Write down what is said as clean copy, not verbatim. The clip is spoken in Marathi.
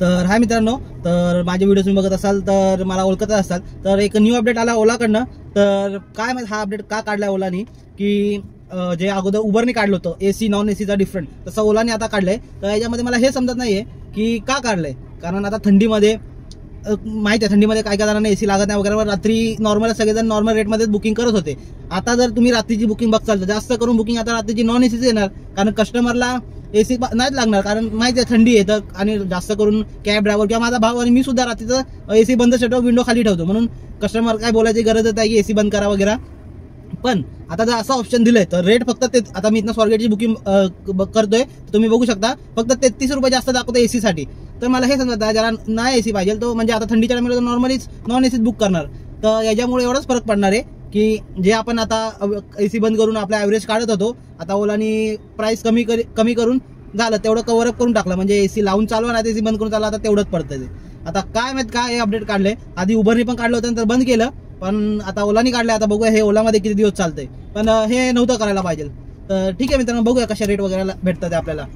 तर हाय मित्रांनो, तर माझे व्हिडिओ तुम्ही बघत असाल तर मला ओळखत असाल तर एक न्यू अपडेट आला ओलाकडनं. तर काय माहिती हा अपडेट का काढलाय ओलानी, की जे अगोदर उबरने काढलं होतं एसी नॉन एसीचा डिफरंट, तसं ओलाने आता काढलंय. तर याच्यामध्ये मला हे समजत नाहीये की का काढलंय. कारण आता थंडीमध्ये माहिती आहे थंडीमध्ये काय काय जणांना एसी लागत नाही वगैरे, रात्री नॉर्मल सगळेजण नॉर्मल रेटमध्ये बुकिंग करत होते. आता जर तुम्ही रात्रीची बुकिंग बघचाल तर जास्त करून बुकिंग आता रात्रीची नॉन एसीच येणार, कारण कस्टमरला एसी नाहीच लागणार. कारण माहिती आहे थंडी आहे तर, आणि जास्त करून कॅब ड्रायव्हर किंवा माझा भाव आणि मी सुद्धा रात्रीचं एसी बंद ठेवतो, विंडो खाली ठेवतो, म्हणून कस्टमर काय बोलायची गरजच आहे की एसी बंद करा वगैरे. पण आता जर असं ऑप्शन दिलंय तर रेट फक्त ते, आता मी इथं स्वारगेटची बुकिंग करतोय, तुम्ही बघू शकता फक्त 33 रुपये जास्त दाखवतो एसी साठी. तर मला हे समजतं ज्याला नाही एसी पाहिजे तो म्हणजे आता थंडीच्या टाइमला नॉर्मलीच नॉन एसीच बुक करणार. तर याच्यामुळे एवढाच फरक पडणार आहे की जे आपण आता एसी बंद करून आपला ॲव्हरेज काढत होतो, आता ओलानी प्राइस कमी करून झालं, तेवढं कव्हर अप करून टाकलं. म्हणजे एसी लावून चालवा ना एसी बंद करून चालवा, आता तेवढंच पडतं ते. आता काय माहित काय हे अपडेट काढले, आधी उबरने पण काढलं होतं नंतर बंद केलं, पण आता ओलानी काढलं. आता बघूया हे ओलामध्ये किती दिवस चालतंय, पण हे नव्हतं करायला पाहिजे. तर ठीक आहे मित्रांनो, बघूया कशा रेट वगैरे भेटतात आपल्याला.